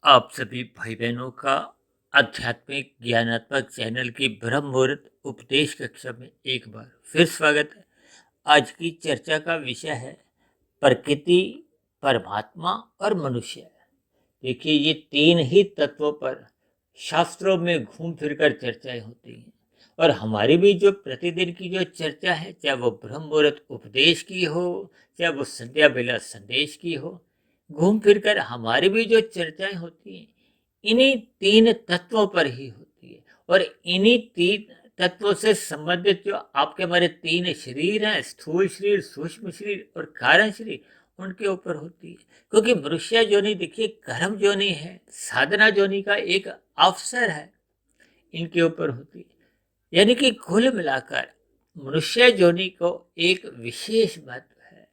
आप सभी भाई बहनों का आध्यात्मिक ज्ञानात्मक चैनल की ब्रह्म मुहूर्त उपदेश कक्षा में एक बार फिर स्वागत है। आज की चर्चा का विषय है प्रकृति, परमात्मा और मनुष्य। देखिए, ये तीन ही तत्वों पर शास्त्रों में घूम फिरकर चर्चाएं होती हैं और हमारी भी जो प्रतिदिन की जो चर्चा है, चाहे वो ब्रह्म मुहूर्त उपदेश की हो, चाहे वो संध्या बेला संदेश की हो, घूम फिरकर हमारी भी जो चर्चाएं होती हैं इन्हीं तीन तत्वों पर ही होती है। और इन्हीं तीन तत्वों से संबंधित जो आपके हमारे तीन शरीर हैं, स्थूल शरीर, सूक्ष्म शरीर और कारण शरीर, उनके ऊपर होती है। क्योंकि मनुष्य जोनि देखिए कर्म जोनि है, साधना जोनि का एक अवसर है, इनके ऊपर होती है। यानी कि कुल मिलाकर मनुष्य जोनि को एक विशेष महत्व है।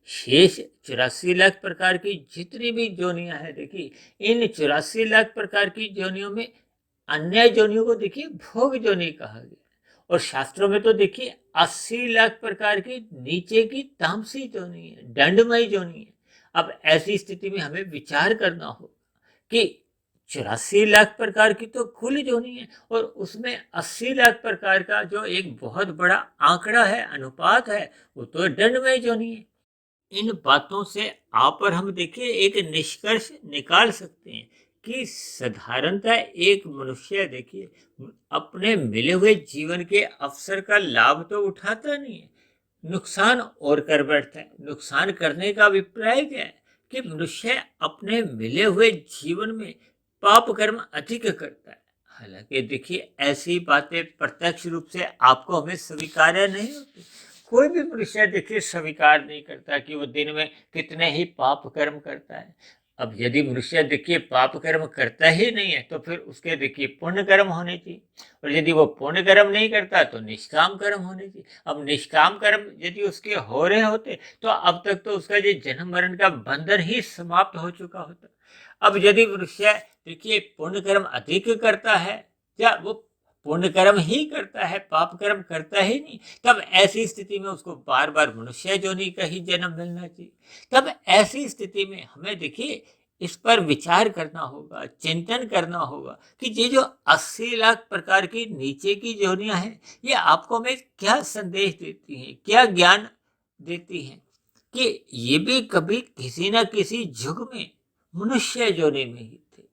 शेष 84 लाख प्रकार की जितनी भी जोनियां हैं, देखिए इन 84 लाख प्रकार की जोनियों में अन्य जोनियों को देखिए भोग जोनि कहा गया। और शास्त्रों में तो देखिए 80 लाख प्रकार की नीचे की तामसी जोनि है, दंडमयी जोनि है। अब ऐसी स्थिति में हमें विचार करना होगा कि 84 लाख प्रकार की तो खुली जोनी है और उसमें 80 लाख प्रकार का जो एक बहुत बड़ा आंकड़ा है, अनुपात है, वो तो दंडमय जोनी है। इन बातों से आप और हम देखिए एक निष्कर्ष निकाल सकते हैं कि साधारणतः एक मनुष्य देखिए अपने मिले हुए जीवन के अवसर का लाभ तो उठाता नहीं है, नुकसान और कर बैठता है। नुकसान करने का अभिप्राय क्या है कि मनुष्य अपने मिले हुए जीवन में पाप कर्म अधिक करता है। हालांकि देखिए ऐसी बातें प्रत्यक्ष रूप से आपको हमें स्वीकार्य नहीं होती। कोई भी मनुष्य देखिए स्वीकार नहीं करता कि वो दिन में कितने ही पाप कर्म करता है। अब यदि मनुष्य देखिए पाप कर्म करता ही नहीं है तो फिर उसके देखिए पुण्य कर्म होने चाहिए, और यदि वो पुण्य कर्म नहीं करता तो निष्काम कर्म होने चाहिए। अब निष्काम कर्म यदि उसके हो रहे होते तो अब तक तो उसका जो जन्म मरण का बंधन ही समाप्त हो चुका होता। अब यदि मनुष्य देखिए पुण्य कर्म अधिक करता है या वो पुण्य कर्म ही करता है, पाप कर्म करता ही नहीं, तब ऐसी स्थिति में उसको बार बार मनुष्य जोनि का ही जन्म मिलना चाहिए। तब ऐसी स्थिति में हमें देखिए इस पर विचार करना होगा, चिंतन करना होगा कि ये जो 80 लाख प्रकार की नीचे की जोनियां हैं, ये आपको हमें क्या संदेश देती हैं, क्या ज्ञान देती हैं कि ये भी कभी किसी न किसी युग में मनुष्य जोनि में ही थे।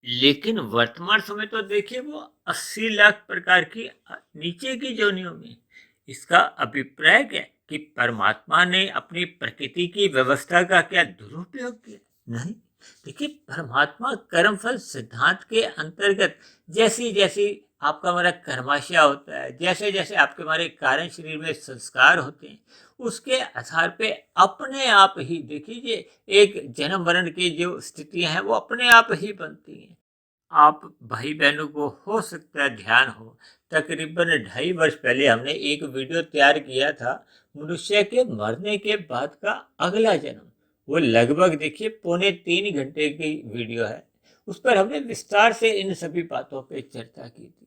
लेकिन वर्तमान समय तो देखिए वो 80 लाख प्रकार की नीचे की जोनियों में। इसका अभिप्राय क्या है कि परमात्मा ने अपनी प्रकृति की व्यवस्था का क्या दुरुपयोग किया? नहीं। देखिए परमात्मा कर्मफल सिद्धांत के अंतर्गत जैसी जैसी आपका हमारा कर्माशय होता है, जैसे जैसे आपके हमारे कारण शरीर में संस्कार होते हैं, उसके आधार पे अपने आप ही देखिए एक जन्म मरण की जो स्थितियां हैं वो अपने आप ही बनती हैं। आप भाई बहनों को हो सकता है ध्यान हो, तकरीबन 2.5 वर्ष पहले हमने एक वीडियो तैयार किया था मनुष्य के मरने के बाद का अगला जन्म। वो लगभग देखिए 2.75 घंटे की वीडियो है। उस पर हमने विस्तार से इन सभी बातों पे चर्चा की थी।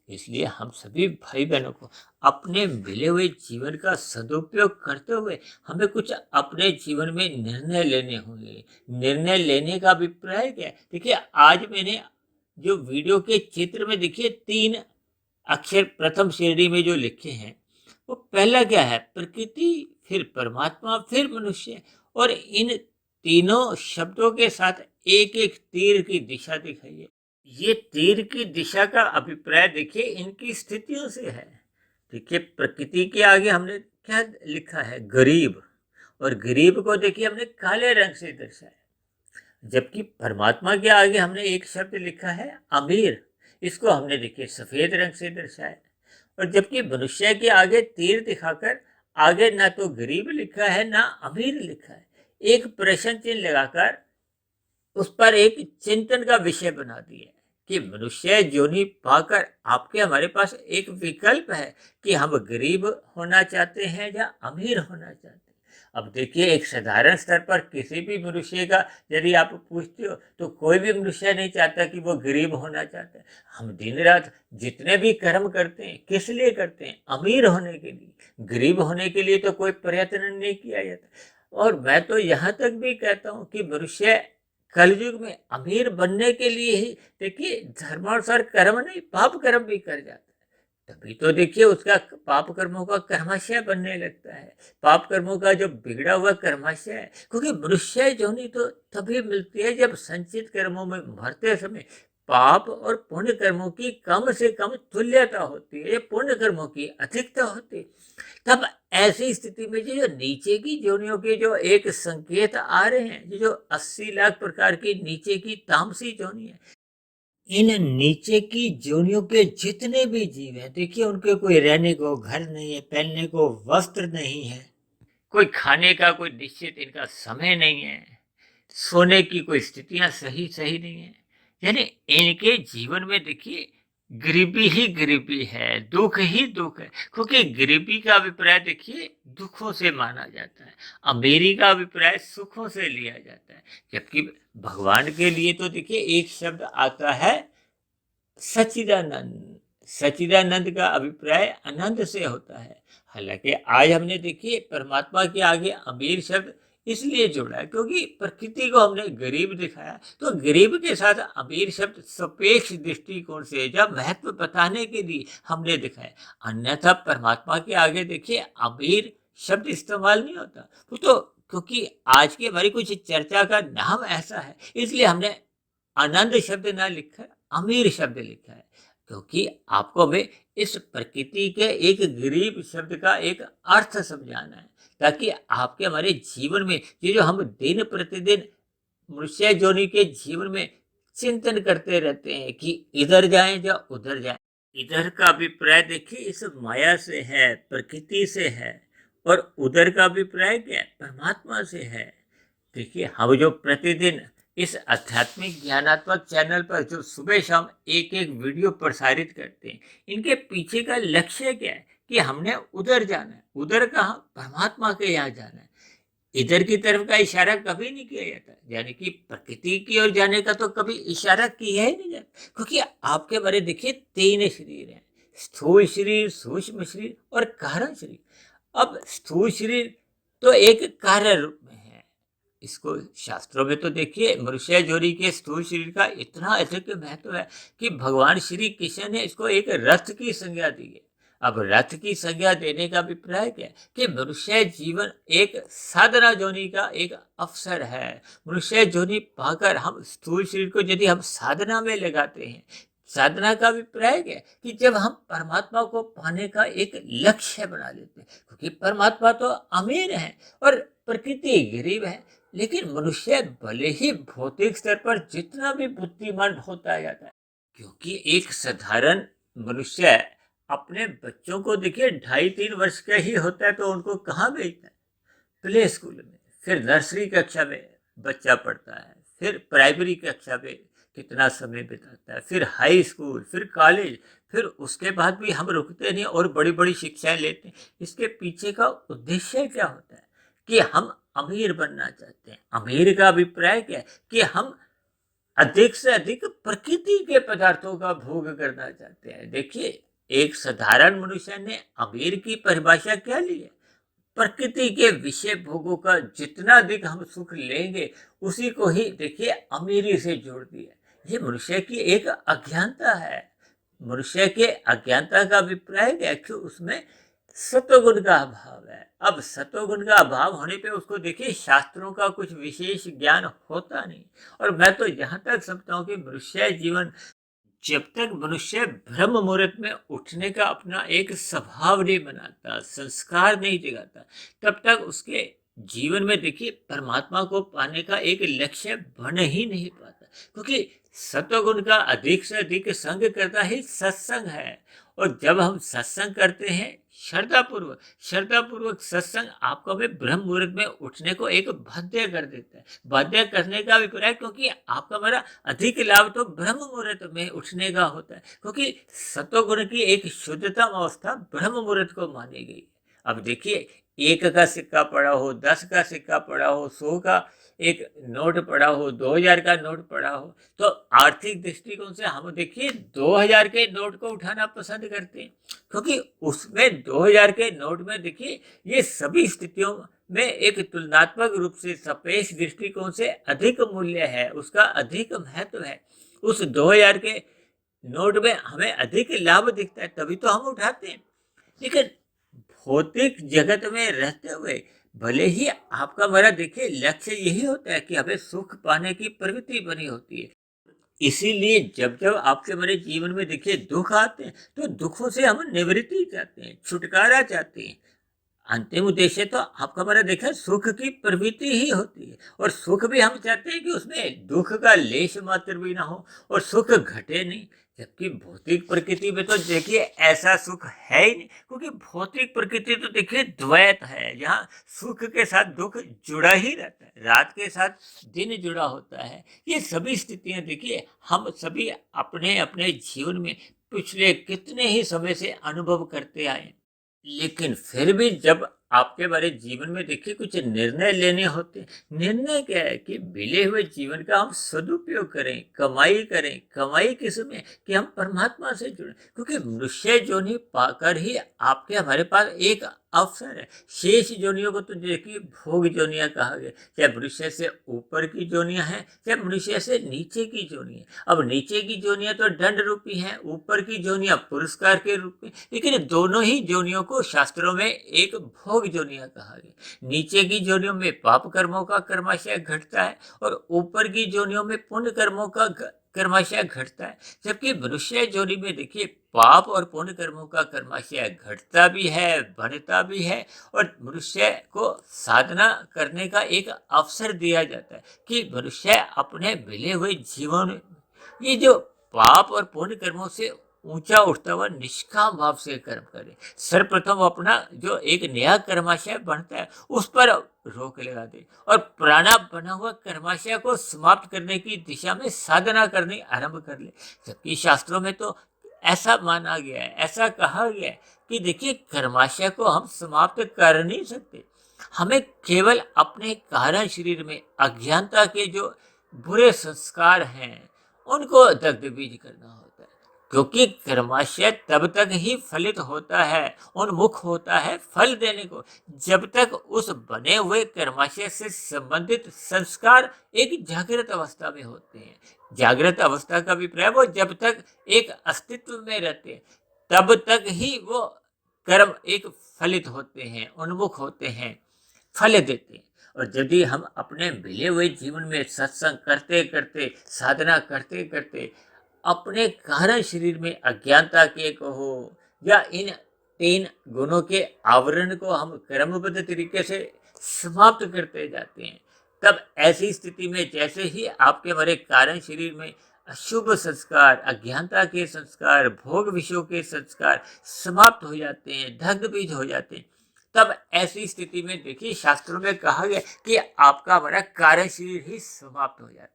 इसलिए हम सभी भाई बहनों को अपने मिले हुए जीवन का सदुपयोग करते हुए हमें कुछ अपने जीवन में निर्णय लेने होंगे। निर्णय लेने का अभिप्राय क्या है? देखिए आज मैंने जो वीडियो के चित्र में देखिए 3 अक्षर प्रथम श्रेणी में जो लिखे हैं, वो पहला क्या है? प्रकृति, फिर परमात्मा, फिर मनुष्य। और इन तीनों शब्दों के साथ एक एक तीर की दिशा दिखाई है। ये तीर की दिशा का अभिप्राय देखिए इनकी स्थितियों से है। देखिए प्रकृति के आगे हमने क्या लिखा है? गरीब। और गरीब को देखिए हमने काले रंग से दर्शाया। जबकि परमात्मा के आगे हमने एक शब्द लिखा है अमीर, इसको हमने देखिए सफेद रंग से दर्शाया। और जबकि मनुष्य के आगे तीर दिखाकर आगे ना तो गरीब लिखा है ना अमीर लिखा है, एक प्रश्न चिन्ह लगाकर उस पर एक चिंतन का विषय बना दिया है कि मनुष्य योनि पाकर आपके हमारे पास एक विकल्प है कि हम गरीब होना चाहते हैं या अमीर होना चाहते हैं। अब देखिए एक साधारण स्तर पर किसी भी मनुष्य का यदि आप पूछते हो तो कोई भी मनुष्य नहीं चाहता कि वो गरीब होना चाहता है। हम दिन रात जितने भी कर्म करते हैं किस लिए करते हैं? अमीर होने के लिए। गरीब होने के लिए तो कोई प्रयत्न नहीं किया जाता। और मैं तो यहाँ तक भी कहता हूँ कि मनुष्य कलयुग में अमीर बनने के लिए ही देखिए धर्मानुसार कर्म नहीं, पाप कर्म भी कर जाता है। तभी तो देखिए उसका पाप कर्मों का कर्माशय बनने लगता है। पाप कर्मों का जो बिगड़ा हुआ कर्माशय है, क्योंकि मनुष्य जोनि तो तभी मिलती है जब संचित कर्मों में मरते समय पाप और पुण्य कर्मों की कम से कम तुल्यता होती है, पुण्य कर्मों की अधिकता होती है। तब ऐसी स्थिति में जो नीचे की जोनियों के जो एक संकेत आ रहे हैं, जो 80 लाख प्रकार की नीचे की तामसी जोनी है, इन नीचे की जोनियों के जितने भी जीव हैं, देखिए उनके कोई रहने को घर नहीं है, पहनने को वस्त्र नहीं है, कोई खाने का कोई निश्चित इनका समय नहीं है, सोने की कोई स्थितियां सही सही नहीं है। यानी इनके जीवन में देखिए गरीबी ही गरीबी है, दुख ही दुख है। क्योंकि गरीबी का अभिप्राय देखिए दुखों से माना जाता है, अमीरी का अभिप्राय सुखों से लिया जाता है। जबकि भगवान के लिए तो देखिए एक शब्द आता है सच्चिदानंद। सच्चिदानंद का अभिप्राय आनंद से होता है। हालांकि आज हमने देखिए परमात्मा के आगे अमीर शब्द इसलिए जोड़ा है क्योंकि प्रकृति को हमने गरीब दिखाया, तो गरीब के साथ अमीर शब्द सापेक्ष दृष्टिकोण से जब महत्व बताने के लिए हमने दिखाया। अन्यथा परमात्मा के आगे देखिए अमीर शब्द इस्तेमाल नहीं होता। तो क्योंकि आज की हमारी कुछ चर्चा का नाम ऐसा है, इसलिए हमने आनंद शब्द ना लिखा है, अमीर शब्द लिखा है। क्योंकि आपको हमें इस प्रकृति के एक गरीब शब्द का एक अर्थ समझाना है, ताकि आपके हमारे जीवन में ये जो हम दिन प्रतिदिन मनुष्य जोनि के जीवन में चिंतन करते रहते हैं कि इधर जाएं या उधर जाएं, इधर का अभिप्राय देखिए इस माया से है, प्रकृति से है, और उधर का अभिप्राय क्या है, परमात्मा से है। देखिए हम जो प्रतिदिन इस आध्यात्मिक ज्ञानात्मक चैनल पर जो सुबह शाम एक एक वीडियो प्रसारित करते हैं, इनके पीछे का लक्ष्य क्या है कि हमने उधर जाना है। उधर कहाँ, परमात्मा के यहाँ जाना है। इधर की तरफ का इशारा कभी नहीं किया जाता, यानी कि प्रकृति की ओर जाने का तो कभी इशारा किया ही नहीं जाता। क्योंकि आपके बारे देखिए 3 शरीर हैं, स्थूल शरीर, सूक्ष्म शरीर और कारण शरीर। अब स्थूल शरीर तो एक कार्य रूप में है। इसको शास्त्रों में तो देखिए मनुष्य जोनि के स्थूल शरीर का इतना अधिक महत्व है कि भगवान श्री कृष्ण ने इसको एक रथ की संज्ञा दी है। अब रथ की संज्ञा देने का अभिप्राय क्या है कि मनुष्य जीवन एक साधना जोनि का एक अवसर है। मनुष्य जोनि पाकर हम स्थूल शरीर को यदि हम साधना में लगाते हैं, साधना का अभिप्राय क्या है कि जब हम परमात्मा को पाने का एक लक्ष्य बना लेते हैं, क्योंकि परमात्मा तो अमीर है और प्रकृति गरीब है। लेकिन मनुष्य भले ही भौतिक स्तर पर जितना भी बुद्धिमान होता जाता है, क्योंकि एक साधारण मनुष्य अपने बच्चों को देखिए 2.5-3 वर्ष का ही होता है तो उनको कहाँ भेजता है, प्ले स्कूल में, फिर नर्सरी कक्षा में बच्चा पढ़ता है, फिर प्राइमरी कक्षा में कितना समय बिताता है, फिर हाई स्कूल, फिर कॉलेज, फिर उसके बाद भी हम रुकते नहीं और बड़ी बड़ी शिक्षाएं लेते हैं। इसके पीछे का उद्देश्य क्या होता है कि हम अमीर बनना चाहते हैं। अमीर का अभिप्राय क्या है कि हम अधिक से अधिक प्रकृति के पदार्थों का भोग करना चाहते हैं। देखिए एक साधारण मनुष्य ने अमीर की परिभाषा क्या ली है, प्रकृति के विषय भोगों का जितना अधिक हम सुख लेंगे उसी को ही देखिए अमीरी से जोड़ दिया। ये मनुष्य की एक अज्ञानता है। मनुष्य के अज्ञानता का अभिप्राय क्या कि उसमें सत्वगुण का अभाव है। अब सत्वगुण का अभाव होने पे उसको देखिए शास्त्रों का कुछ विशेष ज्ञान होता नहीं। और मैं तो यहाँ तक समझता हूँ कि मनुष्य जीवन जब तक मनुष्य ब्रह्म मुहूर्त में उठने का अपना एक स्वभाव नहीं बनाता, संस्कार नहीं जगाता, तब तक उसके जीवन में देखिए परमात्मा को पाने का एक लक्ष्य बन ही नहीं पाता। क्योंकि सत्वगुण का अधिक से अधिक संग करता ही सत्संग है। और जब हम सत्संग करते हैं श्रद्धापूर्वक सत्संग आपको हमें ब्रह्म मुहूर्त में उठने को एक बाध्य कर देता है। बाध्य करने का अभिप्राय क्योंकि आपका हमारा अधिक लाभ तो ब्रह्म मुहूर्त में उठने का होता है, क्योंकि सत्वगुण की एक शुद्धतम अवस्था ब्रह्म मुहूर्त को मानी गई। अब देखिए 1 का सिक्का पड़ा हो, 10 का सिक्का पड़ा हो, 100 का एक नोट पड़ा हो, 2000 का नोट पड़ा हो, तो आर्थिक दृष्टिकोण से हम देखिए 2000 के नोट को उठाना पसंद करते हैं। क्योंकि उसमें 2000 के नोट में देखिए ये सभी स्थितियों में एक तुलनात्मक रूप से सापेक्ष दृष्टिकोण से अधिक मूल्य है, उसका अधिक महत्व है। उस 2000 के नोट में हमें अधिक लाभ दिखता है, तभी तो हम उठाते हैं। लेकिन भौतिक जगत में रहते हुए भले ही आपका मेरा देखिए लक्ष्य यही होता है कि हमें सुख पाने की प्रवृत्ति बनी होती है। इसीलिए जब जब आपके मेरे जीवन में देखिए दुख आते हैं, तो दुखों से हम निवृत्ति चाहते हैं, छुटकारा चाहते हैं। अंतिम उद्देश्य तो आपका मेरा देखा सुख की प्रवृत्ति ही होती है, और सुख भी हम चाहते हैं कि उसमें दुख का लेश मात्र भी ना हो और सुख घटे नहीं। जबकि भौतिक प्रकृति में तो देखिए ऐसा सुख है ही नहीं, क्योंकि भौतिक प्रकृति तो देखिए द्वैत है, जहाँ सुख के साथ दुख जुड़ा ही रहता है, रात के साथ दिन जुड़ा होता है। ये सभी स्थितियां देखिए हम सभी अपने अपने जीवन में पिछले कितने ही समय से अनुभव करते आए। लेकिन फिर भी जब आपके बारे जीवन में देखिए कुछ निर्णय लेने होते हैं, निर्णय क्या है कि मिले हुए जीवन का हम सदुपयोग करें, कमाई किसमें कि हम परमात्मा से जुड़े, क्योंकि मनुष्य जोनि पाकर ही आपके हमारे पास एक अवसर है। शेष जोनियों को तो देखिए भोग जोनियां कहा गया, चाहे मनुष्य से ऊपर की जोनियां हैं, चाहे मनुष्य से नीचे की जोनियां। अब नीचे की जोनियां तो दंड रूपी हैं, ऊपर की जोनियां पुरस्कार के रूप में, लेकिन दोनों ही जोनियों को शास्त्रों में एक भोग जोनियां कहा गया। नीचे की जोनियों में पाप कर्मों का कर्माशय घटता है, और ऊपर की जोनियों में पुण्य कर्मों का कर्माशय घटता है। जबकि मनुष्य जोनि में देखिए पाप और पुण्य कर्मों का कर्माशय घटता भी है, बढ़ता भी है, और मनुष्य को साधना करने का एक अवसर दिया जाता है कि मनुष्य अपने मिले हुए जीवन में ये जो पाप और पुण्य कर्मों से ऊंचा उठता हुआ निष्काम भाव से कर्म करे। सर्वप्रथम अपना जो एक नया कर्माशय बनता है उस पर रोक लगा दे, और पुराना बना हुआ कर्माशय को समाप्त करने की दिशा में साधना करनी आरंभ कर ले। जबकि शास्त्रों में तो ऐसा माना गया है, ऐसा कहा गया है कि देखिए कर्माशय को हम समाप्त कर नहीं सकते, हमें केवल अपने कारण शरीर में अज्ञानता के जो बुरे संस्कार हैं उनको दग्ध बीज करना होता है। क्योंकि कर्माशय तब तक ही फलित होता है, उन्मुख होता है फल देने को, जब तक उस बने हुए कर्माशय से संबंधित संस्कार एक जागृत अवस्था में होते हैं। जागृत अवस्था का अभिप्राय वो जब तक एक अस्तित्व में रहते हैं, तब तक ही वो कर्म एक फलित होते हैं, उन्मुख होते हैं, फल देते हैं। और यदि हम अपने मिले हुए जीवन में सत्संग करते करते, साधना करते करते अपने कारण शरीर में अज्ञानता के कहो या इन 3 गुणों के आवरण को हम क्रमबद्ध तरीके से समाप्त करते जाते हैं, तब ऐसी स्थिति में जैसे ही आपके हमारे कारण शरीर में अशुभ संस्कार, अज्ञानता के संस्कार, भोग विषयों के संस्कार समाप्त हो जाते हैं, दग्ध बीज हो जाते हैं, तब ऐसी स्थिति में देखिए शास्त्रों में कहा गया कि आपका हमारा कारण शरीर ही समाप्त हो जाता है।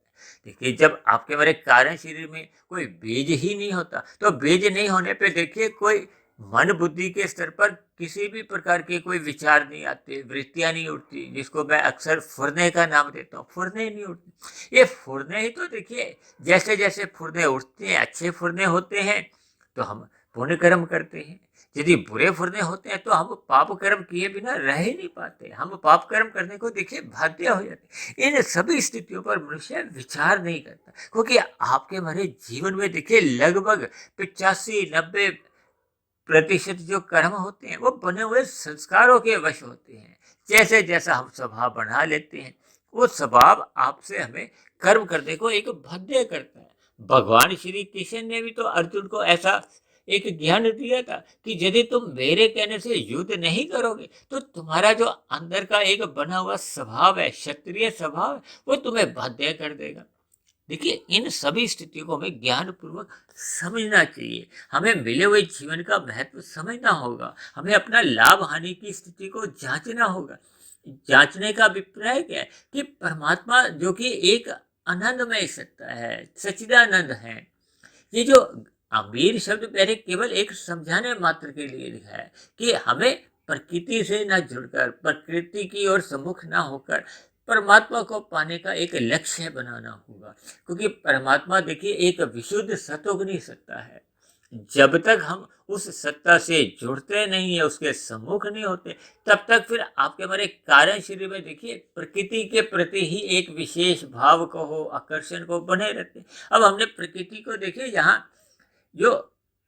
देखिए जब आपके हमारे कारण शरीर में कोई बीज ही नहीं होता, तो बीज नहीं होने पे देखिए कोई मन बुद्धि के स्तर पर किसी भी प्रकार के कोई विचार नहीं आते, वृत्तियां नहीं उठती, जिसको मैं अक्सर फुरने का नाम देता हूँ, फुरने नहीं उठती। ये फुरने ही तो देखिए जैसे जैसे फुरने उठते हैं, अच्छे फुरने होते हैं तो हम पुण्य कर्म करते हैं, यदि बुरे फुरने होते हैं तो हम पाप कर्म किए बिना रह ही नहीं पाते, हम पाप कर्म करने को देखिए बाध्य हो जाते। इन सभी स्थितियों पर मनुष्य विचार नहीं करता, क्योंकि आपके हमारे जीवन में देखिए लगभग 85-90% जो कर्म होते हैं वो बने हुए संस्कारों के वश होते हैं। जैसे जैसा हम स्वभाव बढ़ा लेते हैं, वो स्वभाव आपसे हमें कर्म करने को एक बाध्य करता है। भगवान श्री कृष्ण ने भी तो अर्जुन को ऐसा एक ज्ञान दिया था कि यदि तुम मेरे कहने से युद्ध नहीं करोगे तो तुम्हारा जो अंदर का एक बना हुआ स्वभाव है, क्षत्रिय स्वभाव है, वो तुम्हें बाध्य कर देगा। देखिए इन सभी स्थितियों को हमें ज्ञान पूर्वक समझना चाहिए, हमें मिले हुए जीवन का महत्व समझना होगा, हमें अपना लाभ हानि की स्थिति को जांचना होगा। जांचने का अभिप्राय क्या है कि परमात्मा जो कि एक आनंदमय सत्ता है, सच्चिदानंद है। ये जो अमीर शब्द मैंने केवल एक समझाने मात्र के लिए लिखा है कि हमें प्रकृति से न जुड़कर, प्रकृति की ओर सम्मुख न होकर परमात्मा को पाने का एक लक्ष्य बनाना होगा। क्योंकि परमात्मा देखिए एक विशुद्ध सतोगुणी सत्ता है, जब तक हम उस सत्ता से जुड़ते नहीं है, उसके सम्मुख नहीं होते, तब तक फिर आपके हमारे कारण शरीर में देखिए प्रकृति के प्रति ही एक विशेष भाव को हो, आकर्षण को बने रहते हैं। अब हमने प्रकृति को देखिए यहाँ जो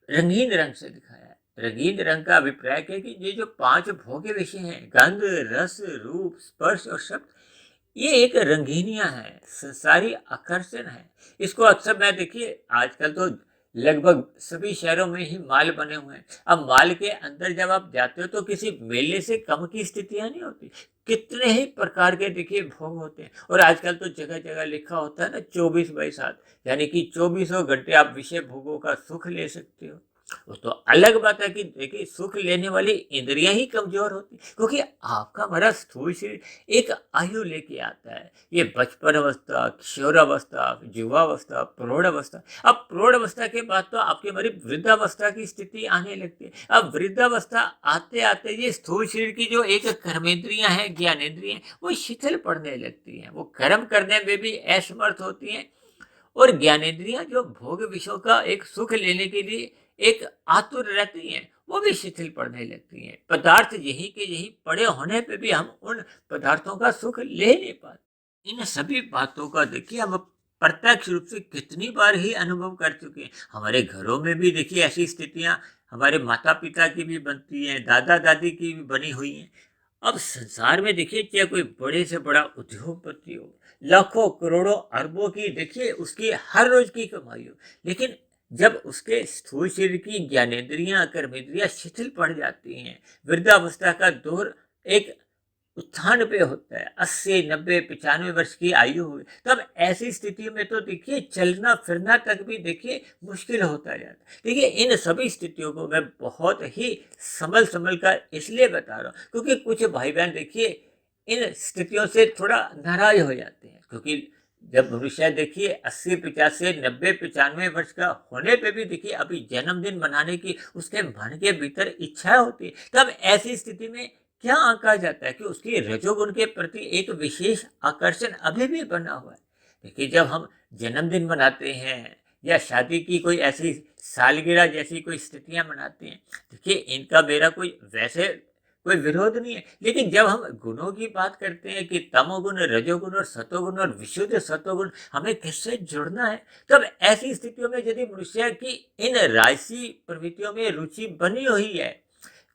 रंगीन रंग से दिखाया है, रंगीन रंग का अभिप्राय है कि ये जो 5 भोग्य विषय हैं, गंध, रस, रूप, स्पर्श और शब्द, ये एक रंगीनियां हैं, संसारी आकर्षण है। इसको अक्सर मैं देखिए आजकल तो लगभग सभी शहरों में ही मॉल बने हुए हैं। अब मॉल के अंदर जब आप जाते हो तो किसी मेले से कम की स्थितियां नहीं होती। कितने ही प्रकार के देखिए भोग होते हैं, और आजकल तो जगह जगह लिखा होता है ना 24/7, यानी कि 24 घंटे आप विषय भोगों का सुख ले सकते हो। वो तो अलग बात है कि देखिए सुख लेने वाली इंद्रियां ही कमजोर होती, क्योंकि आपका हमारा स्थूल शरीर एक आयु लेके आता है। ये बचपन अवस्था, किशोरावस्था, युवावस्था, प्रौढ़ अवस्था। अब प्रौढ़ अवस्था के बाद तो आपकी हमारी वृद्धावस्था की स्थिति आने लगती है। अब वृद्धावस्था आते आते ये स्थूल शरीर की जो एक कर्मेंद्रियां हैं, ज्ञानेंद्रियां हैं, वो शिथिल पड़ने लगती हैं, वो कर्म करने में भी असमर्थ होती हैं, और ज्ञानेंद्रियां जो भोग विषयों का एक सुख लेने के लिए एक आतुर रहती हैं, वो भी शिथिल पड़ने लगती हैं। पदार्थ यही के यही पड़े होने पे भी हम उन पदार्थों का सुख ले नहीं पाते। इन सभी बातों का देखिए हम प्रत्यक्ष रूप से कितनी बार ही अनुभव कर चुके हैं। हमारे घरों में भी देखिए ऐसी स्थितियां हमारे माता पिता की भी बनती हैं, दादा दादी की भी बनी हुई हैं। अब संसार में देखिए चाहे कोई बड़े से बड़ा उद्योगपति हो, लाखों करोड़ों अरबों की देखिए उसकी हर रोज की कमाई हो, लेकिन जब उसके स्थूल शरीर की ज्ञानेंद्रियां, कर्मेंद्रियां शिथिल पड़ जाती हैं, वृद्धावस्था का दौर एक उत्थान पे होता है, 80, 90, 95 वर्ष की आयु हुई, तब ऐसी स्थिति में तो देखिए चलना फिरना तक भी देखिए मुश्किल होता जाता है। देखिए इन सभी स्थितियों को मैं बहुत ही संभल संभल कर इसलिए बता रहा हूँ, क्योंकि कुछ भाई बहन देखिए इन स्थितियों से थोड़ा नाराज हो जाते हैं, क्योंकि जब मनुष्य देखिए 80, 85, 90, 95 वर्ष का होने पे भी देखिए अभी जन्मदिन मनाने की उसके मन के भीतर इच्छा होती है, तब ऐसी स्थिति में क्या आंका जाता है कि उसकी रजोगुण के प्रति एक विशेष आकर्षण अभी भी बना हुआ है। देखिए जब हम जन्मदिन मनाते हैं या शादी की कोई ऐसी सालगिरह जैसी कोई स्थितियां मनाते हैं, देखिए इनका मेरा कोई वैसे कोई विरोध नहीं है, लेकिन जब हम गुणों की बात करते हैं कि तमोगुण, रजोगुण और सतोगुण और विशुद्ध सतोगुण हमें किससे जुड़ना है, तब ऐसी स्थितियों में यदि मनुष्य की इन राजसी प्रवृत्तियों में रुचि बनी हुई है,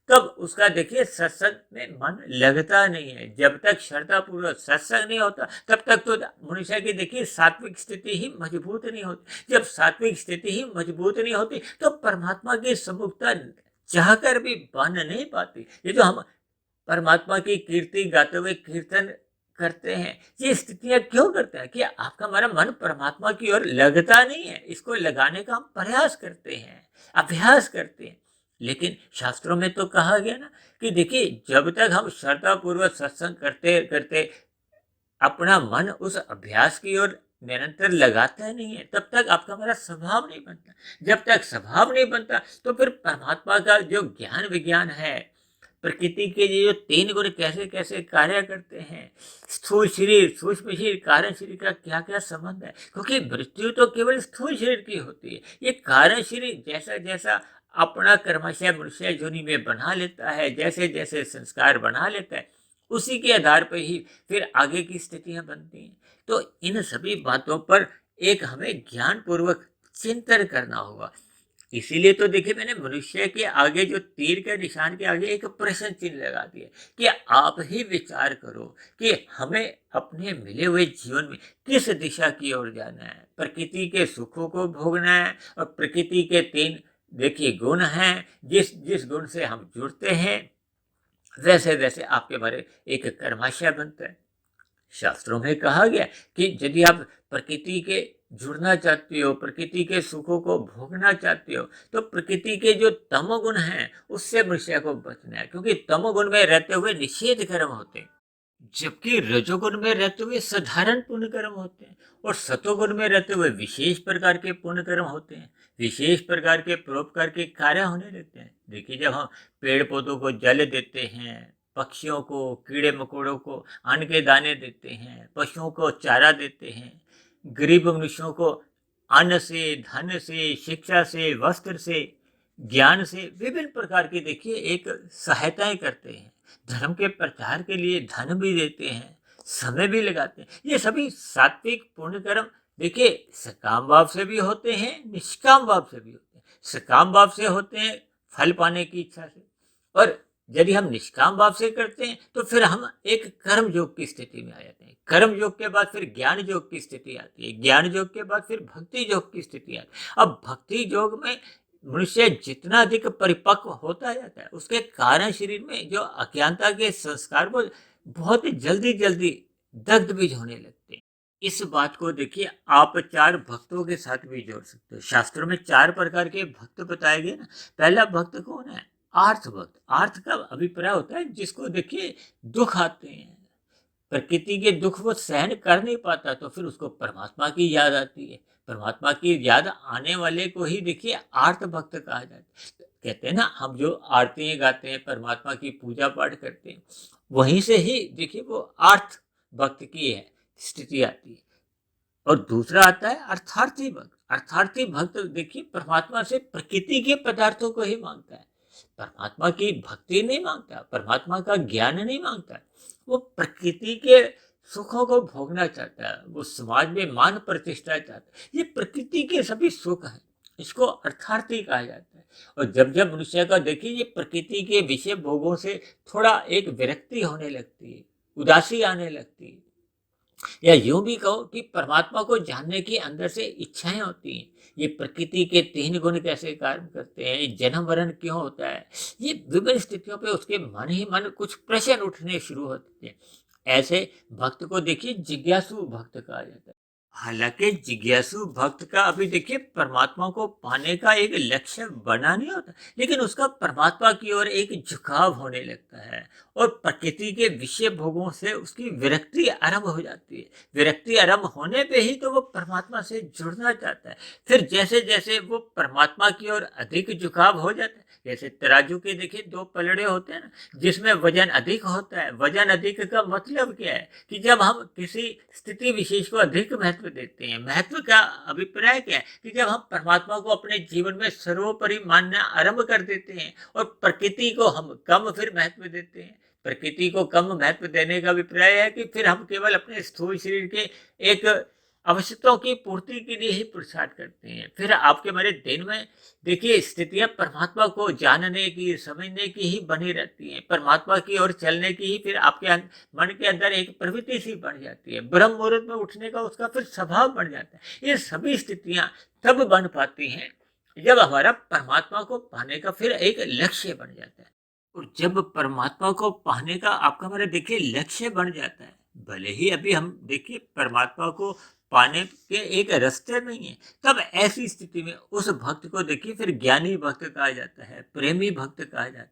तब उसका देखिए सत्संग में मन लगता नहीं है। जब तक श्रद्धा पूर्वक सत्संग नहीं होता, तब तक तो मनुष्य की देखिए सात्विक स्थिति ही मजबूत नहीं होती। जब सात्विक स्थिति ही मजबूत नहीं होती, तो परमात्मा की सम्मुखता चाहकर भी बन नहीं पाती। ये जो हम परमात्मा की कीर्ति गाते हुए कीर्तन करते हैं, ये स्थितियां क्यों करते हैं कि आपका हमारा मन परमात्मा की ओर लगता नहीं है। इसको लगाने का हम प्रयास करते हैं, अभ्यास करते हैं, लेकिन शास्त्रों में तो कहा गया ना कि देखिए जब तक हम श्रद्धा पूर्वक सत्संग करते करते अपना मन उस अभ्यास की ओर निरंतर लगाता नहीं है, तब तक आपका हमारा स्वभाव नहीं बनता। जब तक स्वभाव नहीं बनता, तो फिर परमात्मा का जो ज्ञान विज्ञान है, प्रकृति के ये जो 3 गुण कैसे कैसे कार्य करते हैं, स्थूल शरीर, सूक्ष्म शरीर, कारण शरीर का क्या क्या संबंध है, क्योंकि मृत्यु तो केवल स्थूल शरीर की होती है। ये कारण शरीर जैसा जैसा अपना कर्मशय मनुष्य योनि में बना लेता है, जैसे जैसे संस्कार बना लेता है, उसी के आधार पर ही फिर आगे की स्थितियां बनती हैं। तो इन सभी बातों पर एक हमें ज्ञान पूर्वक चिंतन करना होगा। इसीलिए तो देखिए मैंने मनुष्य के आगे जो तीर के निशान के आगे एक प्रश्न चिन्ह लगा दिया कि आप ही विचार करो कि हमें अपने मिले हुए जीवन में किस दिशा की ओर जाना है। प्रकृति के सुखों को भोगना है, और प्रकृति के 3 देखिए गुण हैं, जिस जिस गुण से हम जुड़ते हैं वैसे वैसे आपके बारे एक कर्माशय बनता है। शास्त्रों में कहा गया कि यदि आप प्रकृति के जुड़ना चाहते हो, प्रकृति के सुखों को भोगना चाहते हो, तो प्रकृति के जो तमोगुण हैं उससे मनुष्य को बचना है, क्योंकि तमोगुण में रहते हुए निषेध कर्म होते हैं, जबकि रजोगुण में रहते हुए साधारण पुण्य कर्म होते हैं, और सतोगुण में रहते हुए विशेष प्रकार के पुण्य कर्म होते हैं, विशेष प्रकार के परोपकार के कार्य होने लगते हैं। देखिए जब हम पेड़ पौधों को जल देते हैं, पक्षियों को, कीड़े मकोड़ों को अन्न के दाने देते हैं, पशुओं को चारा देते हैं, गरीब मनुष्यों को अन्न से, धन से, शिक्षा से, वस्त्र से, ज्ञान से, विभिन्न प्रकार की देखिए एक सहायताएं करते हैं। धर्म के प्रचार के लिए धन भी देते हैं, समय भी लगाते हैं। ये सभी सात्विक पुण्य कर्म देखिए सकाम भाव से भी होते हैं, निष्काम भाव से भी होते हैं। सकाम भाव से होते हैं फल पाने की इच्छा से, और यदि हम निष्काम भाव से करते हैं तो फिर हम एक कर्म योग की स्थिति में आ जाते हैं। कर्म योग के बाद फिर ज्ञान योग की स्थिति आती है, ज्ञान योग के बाद फिर भक्ति योग की स्थिति आती है। अब भक्ति योग में मनुष्य जितना अधिक परिपक्व होता जाता है, उसके कारण शरीर में जो अज्ञानता के संस्कार वो बहुत जल्दी जल्दी दग्ध बीज होने लगते हैं। इस बात को देखिए आप 4 भक्तों के साथ भी जोड़ सकते हो। शास्त्रों में 4 प्रकार के भक्त बताए गए ना। पहला भक्त कौन है? आर्थ भक्त। आर्थ का अभिप्राय होता है जिसको देखिए दुख आते हैं, प्रकृति के दुख वो सहन कर नहीं पाता, तो फिर उसको परमात्मा की याद आती है। परमात्मा की याद आने वाले को ही देखिए आर्त भक्त कहा जाता है। कहते हैं ना, हम जो आरतियां गाते हैं, परमात्मा की पूजा पाठ करते हैं, वहीं से ही देखिए वो आर्थ भक्त की है स्थिति आती है। और दूसरा आता है अर्थार्थी भक्त। अर्थार्थी भक्त देखिए परमात्मा से प्रकृति के पदार्थों को ही मांगता है, परमात्मा की भक्ति नहीं मांगता, परमात्मा का ज्ञान नहीं मांगता। वो प्रकृति के सुखों को भोगना चाहता है, वो समाज में मान प्रतिष्ठा चाहता है। ये प्रकृति के सभी सुख हैं, इसको अर्थार्थी कहा जाता है। और जब जब मनुष्य का देखिए ये प्रकृति के विषय भोगों से थोड़ा एक विरक्ति होने लगती है, उदासी आने लगती है, या यूं भी कहो कि परमात्मा को जानने की अंदर से इच्छाएं होती हैं, ये प्रकृति के 3 गुण कैसे कार्य करते हैं, ये जन्म मरण क्यों होता है, ये विभिन्न स्थितियों पे उसके मन ही मन कुछ प्रश्न उठने शुरू होते हैं। ऐसे भक्त को देखिए जिज्ञासु भक्त कहा जाता है। हालांकि जिज्ञासु भक्त का अभी देखिए परमात्मा को पाने का एक लक्ष्य बना नहीं होता, लेकिन उसका परमात्मा की ओर एक झुकाव होने लगता है, और प्रकृति के विषय भोगों से उसकी विरक्ति आरंभ हो जाती है। विरक्ति आरंभ होने पे ही तो वो परमात्मा से जुड़ना चाहता है। फिर जैसे जैसे वो परमात्मा की ओर अधिक झुकाव हो जाता है, जैसे तराजू के देखिए 2 पलड़े होते हैं ना, जिसमें वजन अधिक होता है। वजन अधिक का मतलब क्या है कि जब हम किसी स्थिति विशेष को अधिक महत्व देते हैं, महत्व का अभिप्राय क्या है कि जब हम परमात्मा को अपने जीवन में सर्वोपरि मानना आरंभ कर देते हैं और प्रकृति को हम कम फिर महत्व देते हैं। प्रकृति को कम महत्व देने का अभिप्राय है कि फिर हम केवल अपने स्थूल शरीर के एक आवश्यकताओं की पूर्ति के लिए ही पुरुषार्थ करते हैं। फिर आपके मेरे दिन में देखिए स्थितियां परमात्मा को जानने की, समझने की ही बनी रहती हैं, परमात्मा की ओर चलने की ही फिर आपके मन के अंदर एक प्रवृत्ति सी बढ़ जाती है। ब्रह्म मुहूर्त में उठने का उसका फिर स्वभाव बढ़ जाता है। ये सभी स्थितियां तब बन पाती हैं जब हमारा परमात्मा को पाने का फिर एक लक्ष्य बन जाता है। और जब परमात्मा को पाने का आपका हमारा देखिए लक्ष्य बन जाता है, भले ही अभी हम देखिए परमात्मा को पाने के एक रास्ते नहीं है, तब ऐसी स्थिति में उस भक्त को देखिए फिर ज्ञानी भक्त कहा जाता है, प्रेमी भक्त कहा जाता है।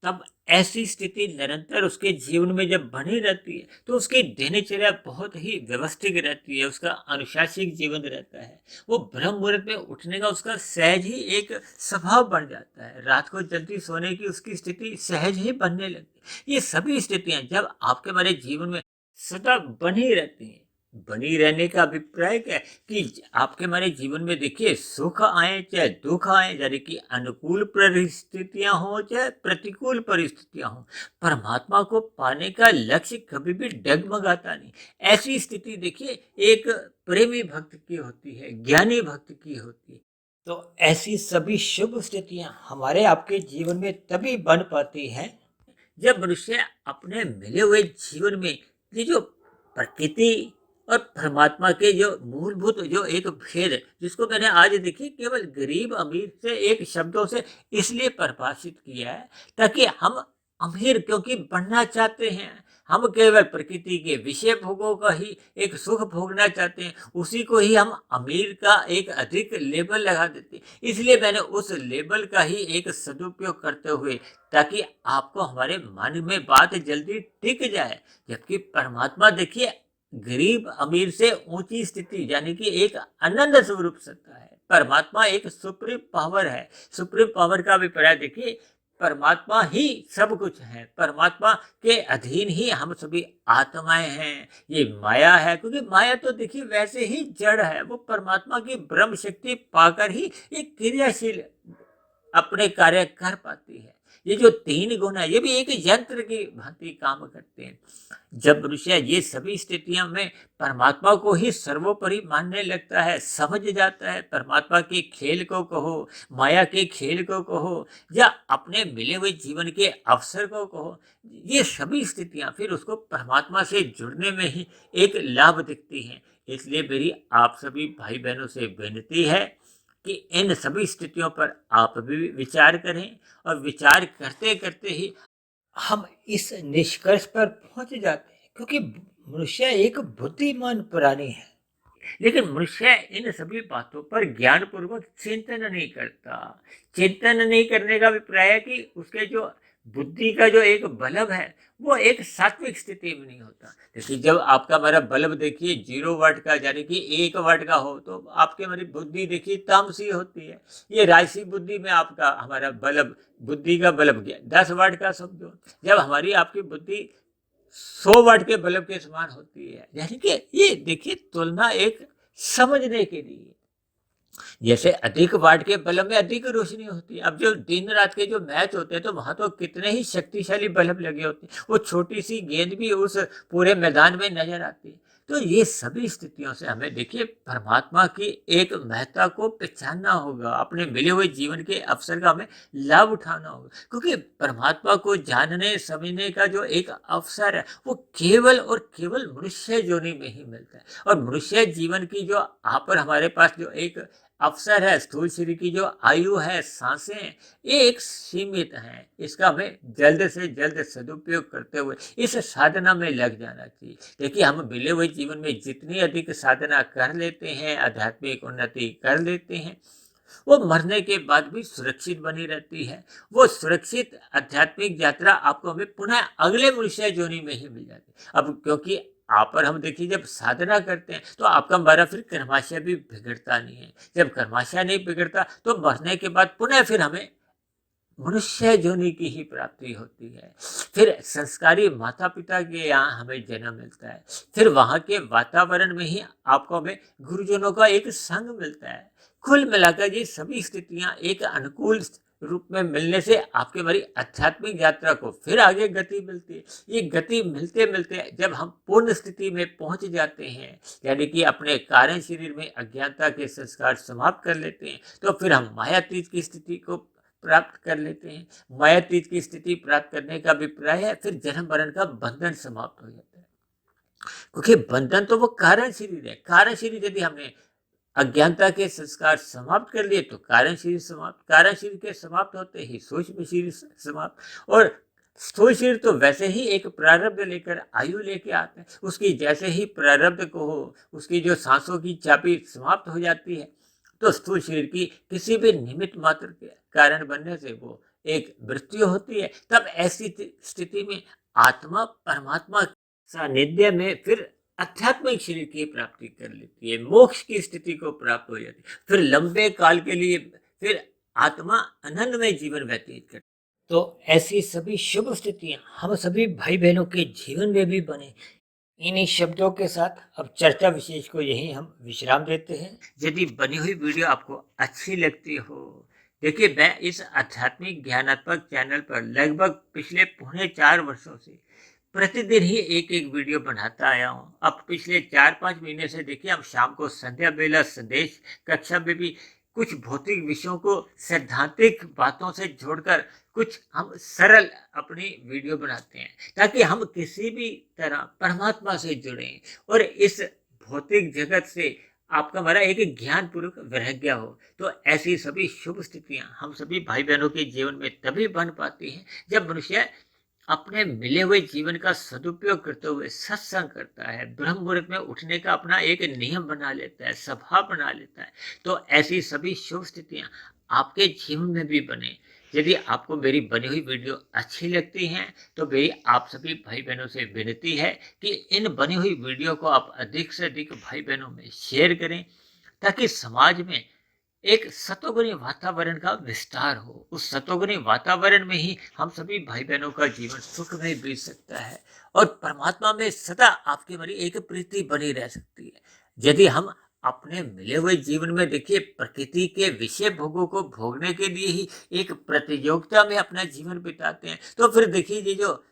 तब ऐसी स्थिति निरंतर उसके जीवन में जब बनी रहती है तो उसकी दिनचर्या बहुत ही व्यवस्थित रहती है, उसका अनुशासित जीवन रहता है। वो ब्रह्म मुहूर्त में उठने का उसका सहज ही एक स्वभाव बन जाता है, रात को जल्दी सोने की उसकी स्थिति सहज ही बनने लगती है। ये सभी स्थितियां जब आपके हमारे जीवन में सदा बनी रहती हैं, बनी रहने का अभिप्राय क्या है कि आपके हमारे जीवन में देखिए सुख आए चाहे दुख आए, यानी कि अनुकूल परिस्थितियां हो चाहे प्रतिकूल परिस्थितियां हो, परमात्मा को पाने का लक्ष्य कभी भी डगमगाता नहीं। ऐसी स्थिति देखिए एक प्रेमी भक्त की होती है, ज्ञानी भक्त की होती है। तो ऐसी सभी शुभ स्थितियां हमारे आपके जीवन में तभी बन पाती हैं जब मनुष्य अपने मिले हुए जीवन में ये जो प्रकृति और परमात्मा के जो मूलभूत जो एक भेद है, जिसको मैंने आज देखिए केवल गरीब अमीर से एक शब्दों से इसलिए परिभाषित किया है ताकि हम अमीर क्योंकि बनना चाहते हैं, हम केवल प्रकृति के विषय भोगों का ही एक सुख भोगना चाहते हैं, उसी को ही हम अमीर का एक अधिक लेबल लगा देते हैं। इसलिए मैंने उस लेबल का ही एक सदुपयोग करते हुए ताकि आपको हमारे मन में बात जल्दी टिक जाए। जबकि परमात्मा देखिए गरीब अमीर से ऊंची स्थिति यानी कि एक अनंत स्वरूप सत्ता है। परमात्मा एक सुप्रीम पावर है। सुप्रीम पावर का अभिप्राय देखिए परमात्मा ही सब कुछ है, परमात्मा के अधीन ही हम सभी आत्माएं हैं। ये माया है, क्योंकि माया तो देखिए वैसे ही जड़ है, वो परमात्मा की ब्रह्म शक्ति पाकर ही एक क्रियाशील अपने कार्य कर पाती है। ये जो तीन गुण है, ये भी एक यंत्र की भांति काम करते हैं। जब मनुष्य ये सभी स्थितियों में परमात्मा को ही सर्वोपरि मानने लगता है, समझ जाता है, परमात्मा के खेल को कहो, माया के खेल को कहो, या अपने मिले हुए जीवन के अवसर को कहो, ये सभी स्थितियां फिर उसको परमात्मा से जुड़ने में ही एक लाभ दिखती हैं। इसलिए मेरी आप सभी भाई बहनों से विनती है कि इन सभी स्थितियों पर आप भी विचार करें, और विचार करते करते ही हम इस निष्कर्ष पर पहुंच जाते हैं, क्योंकि मनुष्य एक बुद्धिमान प्राणी है, लेकिन मनुष्य इन सभी बातों पर ज्ञान पूर्वक चिंतन नहीं करता। चिंतन नहीं करने का अभिप्राय है कि उसके जो बुद्धि का जो एक बल्ब है, वो एक सात्विक स्थिति में नहीं होता। देखिए, जब आपका हमारा बल्ब देखिए 0 वाट का, यानी कि 1 वाट का हो, तो आपके हमारी बुद्धि देखिए तामसी होती है। ये राजसी बुद्धि में आपका हमारा बल्ब, बुद्धि का बल्ब गया 10 वाट का समझो। जब हमारी आपकी बुद्धि 100 वाट के बल्ब के समान होती है, यानी कि ये देखिए तुलना एक समझने के लिए। जैसे अधिक वाट के बल्ब में अधिक रोशनी होती है। अब जो दिन रात के जो मैच होते हैं, तो वहां तो कितने ही शक्तिशाली बल्ब लगे होते हैं, वो छोटी सी गेंद भी उस पूरे मैदान में नजर आती है। तो ये सभी स्थितियों से हमें देखिए परमात्मा की एक महत्ता को पहचानना होगा, अपने मिले हुए जीवन के अवसर का हमें लाभ उठाना होगा, क्योंकि परमात्मा को जानने समझने का जो एक अवसर है, वो केवल और केवल मनुष्य योनि में ही मिलता है। और मनुष्य जीवन की जो आप पर हमारे पास जो एक अवसर है, स्थूल शरीर की जो आयु है, सांसें हैं, ये एक सीमित है। इसका हमें जल्द से जल्द सदुपयोग करते हुए इस साधना में लग जाना चाहिए। देखिए, हम मिले हुए जीवन में जितनी अधिक साधना कर लेते हैं, आध्यात्मिक उन्नति कर लेते हैं, वो मरने के बाद भी सुरक्षित बनी रहती है। वो सुरक्षित आध्यात्मिक यात्रा आपको हमें पुनः अगले मनुष्य योनि में ही मिल जाती है। अब क्योंकि आप और हम देखिए, जब साधना करते हैं तो आपका हमारा फिर कर्माशय भी बिगड़ता नहीं है। जब कर्माशय नहीं बिगड़ता, तो मरने के बाद पुनः फिर हमें मनुष्य योनि की ही प्राप्ति होती है। फिर संस्कारी माता पिता के यहाँ हमें जन्म मिलता है, फिर वहाँ के वातावरण में ही आपको हमें गुरुजनों का एक संग मिलता है। कुल मिलाकर ये सभी स्थितियाँ एक अनुकूल रूप में मिलने से आपके हमारी आध्यात्मिक यात्रा को फिर आगे गति मिलती है। ये गति मिलते मिलते जब हम पूर्ण स्थिति में पहुंच जाते हैं, यानी कि अपने कारण शरीर में अज्ञानता के संस्कार समाप्त कर लेते हैं, तो फिर हम मायातीत की स्थिति को प्राप्त कर लेते हैं। मायातीत की स्थिति प्राप्त करने का अभिप्राय है फिर जन्म मरण का बंधन समाप्त हो जाता है, क्योंकि बंधन तो वो कारण शरीर है। कारण शरीर यदि हमने अज्ञानता के संस्कार समाप्त कर लिए, तो कारण शरीर समाप्त, कारण शरीर के समाप्त होते ही सूक्ष्म शरीर समाप्त। और स्थूल शरीर तो वैसे ही एक प्रारब्ध लेकर आयु लेके आता है, उसकी जैसे ही प्रारब्ध को हो, उसकी जो सांसों की चाबी समाप्त हो जाती है, तो स्थूल शरीर की किसी भी निमित्त मात्र के कारण बनने से वो एक मृत्यु होती है। तब ऐसी स्थिति में आत्मा परमात्मा सानिध्य में फिर आध्यात्मिक शरीर की प्राप्ति कर लेती है, मोक्ष की स्थिति को प्राप्त हो जाती है। फिर लंबे काल के लिए फिर आत्मा आनंदमय जीवन व्यतीत करती है। तो ऐसी सभी शुभ स्थितियां हम सभी भाई बहनों के जीवन में भी बने। इन्हीं शब्दों के साथ अब चर्चा विशेष को यहीं हम विश्राम देते हैं। यदि बनी हुई वीडियो आपको अच्छी लगती हो, देखिए, मैं इस आध्यात्मिक ज्ञानात्मक चैनल पर लगभग पिछले 4.25 वर्षों से प्रतिदिन ही एक एक वीडियो बनाता आया हूँ। अब पिछले 4-5 महीने से देखिए, हम शाम को संध्या बेला संदेश कक्षा में भी कुछ भौतिक विषयों को सैद्धांतिक बातों से जोड़कर कुछ हम सरल अपनी वीडियो बनाते हैं, ताकि हम किसी भी तरह परमात्मा से जुड़ें और इस भौतिक जगत से आपका हमारा एक ज्ञान पूर्वक वैराग्य हो। तो ऐसी सभी शुभ स्थितियां हम सभी भाई बहनों के जीवन में तभी बन पाती हैं, जब मनुष्य अपने मिले हुए जीवन का सदुपयोग करते हुए सत्संग करता है, ब्रह्म मुहूर्त में उठने का अपना एक नियम बना लेता है, स्वभाव बना लेता है। तो ऐसी सभी शुभ स्थितियां आपके जीवन में भी बने। यदि आपको मेरी बनी हुई वीडियो अच्छी लगती हैं, तो मेरी आप सभी भाई बहनों से विनती है कि इन बनी हुई वीडियो को आप अधिक से अधिक भाई बहनों में शेयर करें, ताकि समाज में एक सतोगुणी वातावरण का विस्तार हो। उस सतोगुणी वातावरण में ही हम सभी भाई बहनों का जीवन सुख में बीत सकता है और परमात्मा में सदा आपकी हमारी एक प्रीति बनी रह सकती है। यदि हम अपने मिले हुए जीवन में देखिए प्रकृति के विषय भोगों को भोगने के लिए ही एक प्रतियोगिता में अपना जीवन बिताते हैं, तो फिर देखिए ये जो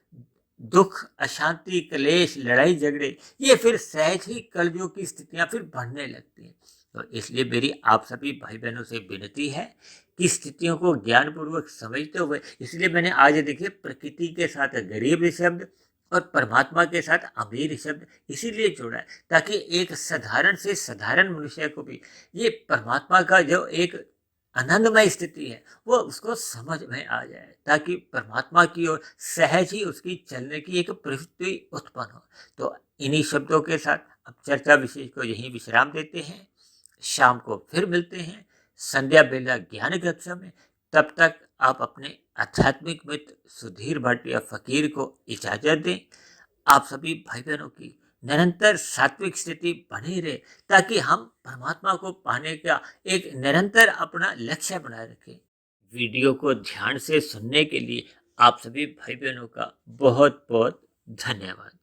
दुख, अशांति, क्लेश, लड़ाई झगड़े, ये फिर सहज ही कलयुग की स्थितियां फिर बढ़ने लगती हैं। तो इसलिए मेरी आप सभी भाई बहनों से विनती है कि स्थितियों को ज्ञान पूर्वक समझते हुए, इसलिए मैंने आज देखिए प्रकृति के साथ गरीब शब्द और परमात्मा के साथ अमीर शब्द इसीलिए जोड़ा है, ताकि एक साधारण से साधारण मनुष्य को भी ये परमात्मा का जो एक आनंदमय स्थिति है वो उसको समझ में आ जाए, ताकि परमात्मा की ओर सहज ही उसकी चलने की एक प्रवृत्ति उत्पन्न हो। तो इन्हीं शब्दों के साथ अब चर्चा विषय को यहीं विश्राम देते हैं। शाम को फिर मिलते हैं संध्या बेला ज्ञान कक्षा में। तब तक आप अपने आध्यात्मिक मित्र सुधीर भाटिया फकीर को इजाजत दें। आप सभी भाई बहनों की निरंतर सात्विक स्थिति बनी रहे, ताकि हम परमात्मा को पाने का एक निरंतर अपना लक्ष्य बनाए रखें। वीडियो को ध्यान से सुनने के लिए आप सभी भाई बहनों का बहुत बहुत धन्यवाद।